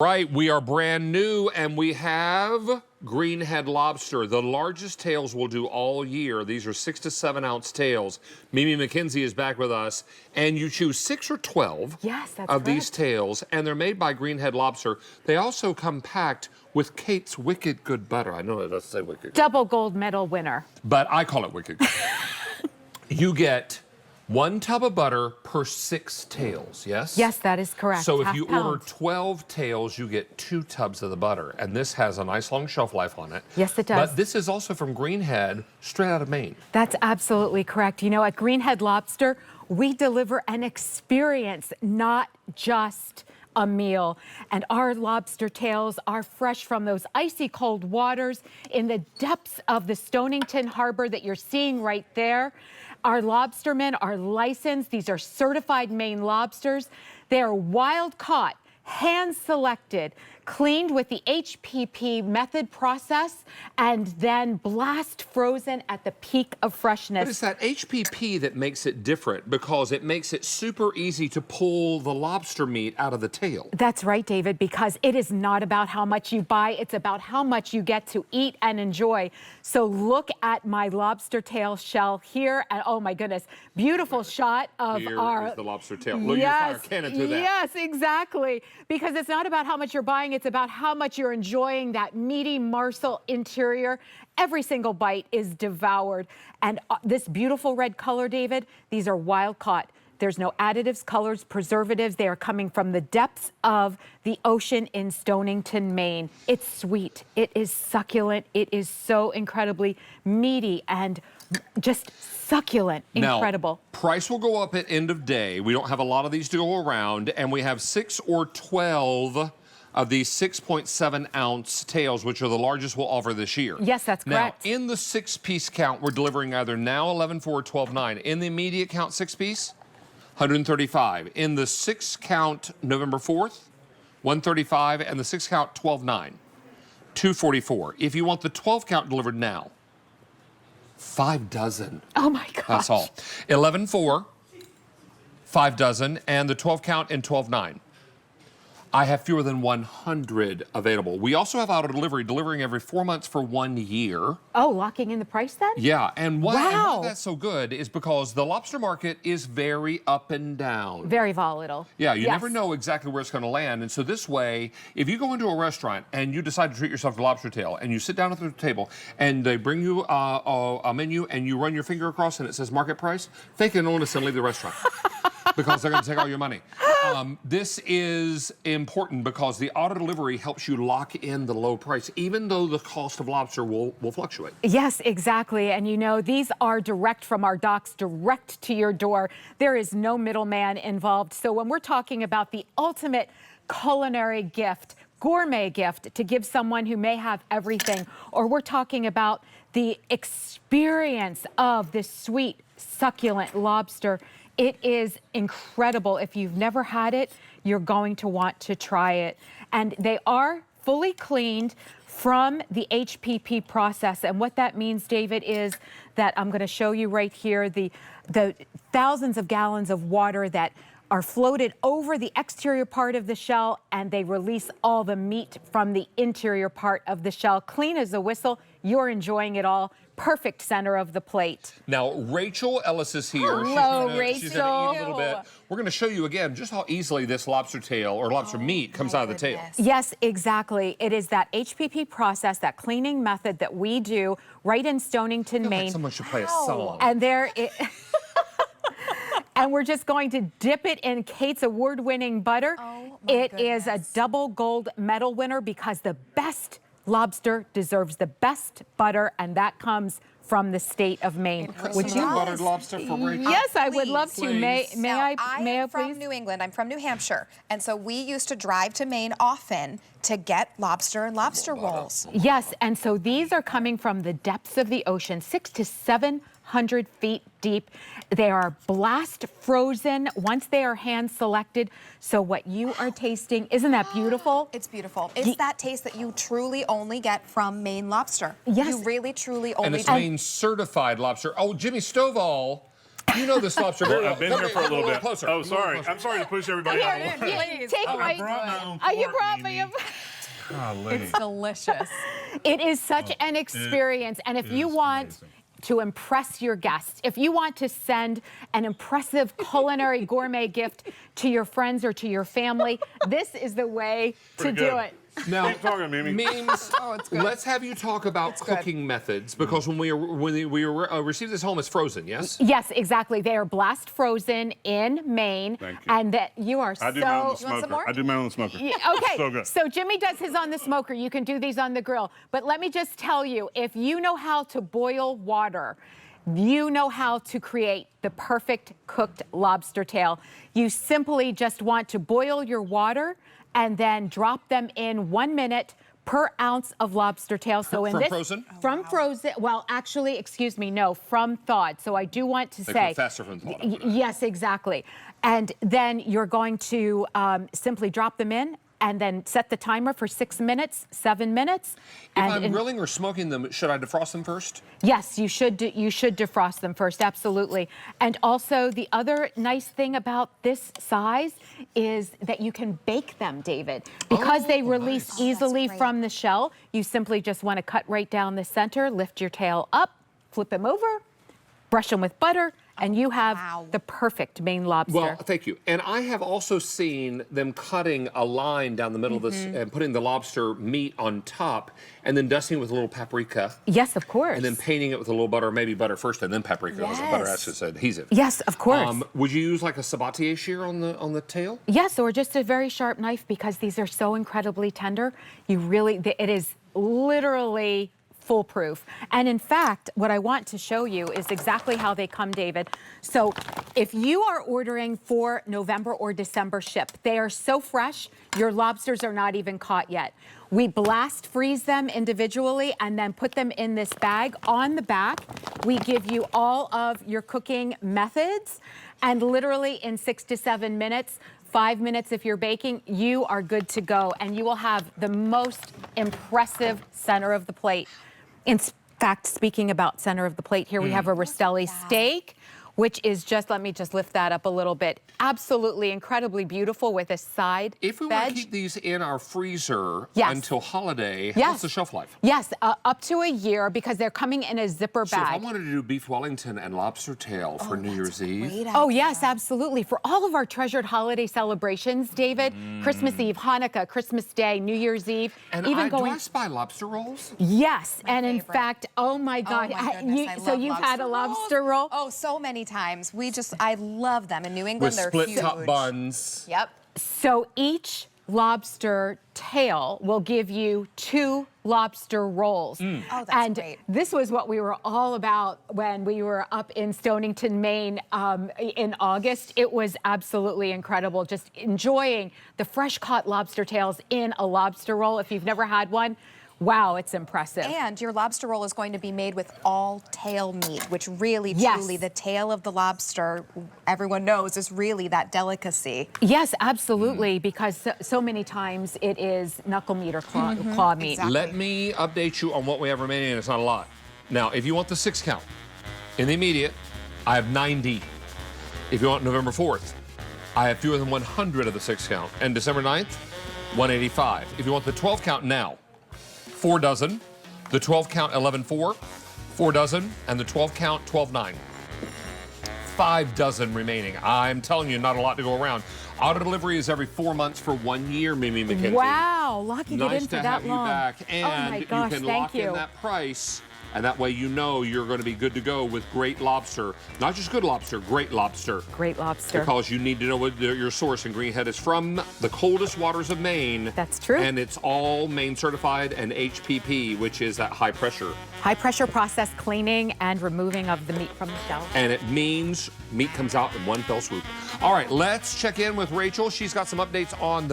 Right, we are brand new and we have Greenhead lobster. The largest tails we'll do all year. These are 6 to 7 ounce tails. Mimi McKenzie is back with us, and you choose 6 or 12 of these tails, and they're made by Greenhead Lobster. They also come packed with Kate's Wicked Good butter. I know it doesn't say Wicked Good. Double gold medal winner. But I call it Wicked Good. You get 1 tub of butter per 6 tails, yes? Yes, that is correct. So if you order 12 tails, you get 2 tubs of the butter. And this has a nice long shelf life on it. Yes, it does. But this is also from Greenhead, straight out of Maine. That's absolutely correct. You know, at Greenhead Lobster, we deliver an experience, not just a meal. And our lobster tails are fresh from those icy cold waters in the depths of the Stonington Harbor that you're seeing right there. Our lobstermen are licensed. These are certified Maine lobsters. They are wild caught, hand selected, cleaned with the HPP method process, and then blast frozen at the peak of freshness. But it's that HPP that makes it different, because it makes it super easy to pull the lobster meat out of the tail. That's right, David, because it is not about how much you buy, it's about how much you get to eat and enjoy. So look at my lobster tail shell here, and oh my goodness, beautiful shot of Here our... is the lobster tail. Look, yes, you fire cannon to that. Yes, exactly, because it's not about how much you're buying, it's about how much you're enjoying that meaty morsel interior. Every single bite is devoured. And this beautiful red color, David, these are wild caught. There's no additives, colors, preservatives. They are coming from the depths of the ocean in Stonington, Maine. It's sweet. It is succulent. It is so incredibly meaty and just succulent. Incredible. Now, price will go up at end of day. We don't have a lot of these to go around, and we have 6 or 12 of these 6.7 ounce tails, which are the largest we'll offer this year. Yes, that's correct. Now, in the 6-piece count, we're delivering either now 11.4, 12.9. In the immediate count 6-piece, 135. In the 6 count November 4th, 135, and the 6 count 12.9, 244. If you want the 12 count delivered now, 5 dozen. Oh my gosh. That's all. 11.4, 5 dozen, and the 12 count in 12.9. I have fewer than 100 available. We also have auto delivery, delivering every 4 months for 1 year. Oh, locking in the price then? Yeah, and why that's so good is because the lobster market is very up and down. Very volatile. Yeah, you never know exactly where it's going to land. And so this way, if you go into a restaurant and you decide to treat yourself to lobster tail, and you sit down at the table and they bring you a menu and you run your finger across and it says market price, fake an illness and leave the restaurant. Because they're going to take all your money. This is important because the auto delivery helps you lock in the low price, even though the cost of lobster will fluctuate. Yes, exactly. And you know, these are direct from our docks, direct to your door. There is no middleman involved. So when we're talking about the ultimate culinary gift, gourmet gift to give someone who may have everything, or we're talking about the experience of this sweet, succulent lobster, it is incredible. If you've never had it, you're going to want to try it. And they are fully cleaned from the HPP process. And what that means, David, is that I'm going to show you right here the thousands of gallons of water that are floated over the exterior part of the shell, and they release all the meat from the interior part of the shell. Clean as a whistle. You're enjoying it all. Perfect center of the plate. Now, Rachel Ellis is here. Hello, Rachel. She's going to eat a little bit. We're going to show you again just how easily this lobster tail or lobster meat comes out of the tail. Yes, exactly. It is that HPP process, that cleaning method that we do right in Stonington, Maine. Like someone should play a song. And there it... And we're just going to dip it in Kate's award-winning butter. It is a double gold medal winner because the best lobster deserves the best butter, and that comes from the state of Maine. Would you buttered lobster for Rachel? Yes, I would love to. May I I'm please? from New England. I'm from New Hampshire, and so we used to drive to Maine often to get lobster and lobster rolls. Yes, and so these are coming from the depths of the ocean, 600 to 700 feet deep. They are blast frozen once they are hand selected. So what you are tasting, isn't that beautiful? It's beautiful. It's that taste that you truly only get from Maine lobster. Yes. You really, truly only And it's Maine certified lobster. Oh, Jimmy Stovall You know this lobster very well. I've been Come here for a little bit. Closer. Oh, sorry. I'm sorry to push everybody out. Here, Please. take Oh, my. I brought my own Oh, you fork, brought me. Mimi. Golly. It's delicious. It is such an experience, and if you is want amazing. to impress your guests, if you want to send an impressive culinary gourmet gift to your friends or to your family, this is the way to Pretty do good. it. Now, Keep talking, Mimi. Memes, Oh, it's good. let's have you talk about It's good. cooking methods, because when we received this home, it's frozen, yes? Yes, exactly. They are blast frozen in Maine, Thank you. and that you are I do my own so. You want some smoker. more? I do my own smoker. Yeah, okay, So good. so Jimmy does his on the smoker. You can do these on the grill. But let me just tell you, if you know how to boil water, you know how to create the perfect cooked lobster tail. You simply just want to boil your water and then drop them in 1 minute per ounce of lobster tail. So in From this, frozen? From frozen. Well, actually, excuse me, no, from thawed. So I do want to They say cook faster from thawed. yes, exactly. And then you're going to simply drop them in and then set the timer for 6 minutes, 7 minutes. If and I'm grilling or smoking them, should I defrost them first? yes, you should defrost them first, absolutely. And also the other nice thing about this size is that you can bake them, David. Because they release nice. easily great. from the shell, you simply just want to cut right down the center, lift your tail up, flip them over, brush them with butter, and you have wow. the perfect Maine lobster. Well, thank you. And I have also seen them cutting a line down the middle of this and putting the lobster meat on top and then dusting it with a little paprika Yes, of course. and then painting it with a little butter, maybe butter first and then paprika, because the butter Yes. has its adhesive. Yes, of course. Would you use like a sabatier shear on the tail? Yes, or just a very sharp knife, because these are so incredibly tender. It is literally foolproof. And in fact, what I want to show you is exactly how they come, David. So if you are ordering for November or December ship, they are so fresh, your lobsters are not even caught yet. We blast freeze them individually and then put them in this bag. On the back, we give you all of your cooking methods, and literally in 6 to 7 minutes, 5 minutes if you're baking, you are good to go, and you will have the most impressive center of the plate. In fact, speaking about center of the plate, here we have a Rastelli steak, which is just, let me just lift that up a little bit, absolutely incredibly beautiful with a side If we want veg. to keep these in our freezer Yes. until holiday, Yes. what's the shelf life? Yes, up to a year, because they're coming in a zipper So if I bag. wanted to do beef Wellington and lobster tail for New Year's Eve, Oh, yes, absolutely. For all of our treasured holiday celebrations, David, Christmas Eve, Hanukkah, Christmas Day, New Year's Eve, and even do going. I spy lobster rolls? Yes, and in favorite. fact, oh my God. Oh my goodness, I So love you've had a lobster lobster roll? Oh, so many times. I love them. In New England, With they're split huge. top buns. Yep. So each lobster tail will give you 2 lobster rolls. Oh, that's and great. this was what we were all about when we were up in Stonington, Maine in August. It was absolutely incredible, just enjoying the fresh caught lobster tails in a lobster roll. If you've never had one, wow, it's impressive. And your lobster roll is going to be made with all tail meat, which really, Yes. truly, the tail of the lobster, everyone knows, is really that delicacy. Yes, absolutely, because so many times it is knuckle meat or claw meat. Exactly. Let me update you on what we have remaining, and it's not a lot. Now, if you want the 6 count, in the immediate, I have 90. If you want November 4th, I have fewer than 100 of the 6 count. And December 9th, 185. If you want the 12 count now, 4 dozen. The 12 count, 11.4. 4 dozen. And the 12 count, 12.9. 5 dozen remaining. I'm telling you, not a lot to go around. Auto delivery is every 4 months for 1 year, Mimi McKenzie. Wow, locking it Nice in to for have that you long. back, and oh my gosh, you can thank lock you. in that price, and that way you know you're going to be good to go with great lobster. Not just good lobster, great lobster. Great lobster. Because you need to know what your source in Greenhead is from the coldest waters of Maine. That's true. And it's all Maine certified and HPP, which is that high pressure. High pressure process cleaning and removing of the meat from the shell. And it means meat comes out in one fell swoop. All right, let's check in with Rachel. She's got some updates on the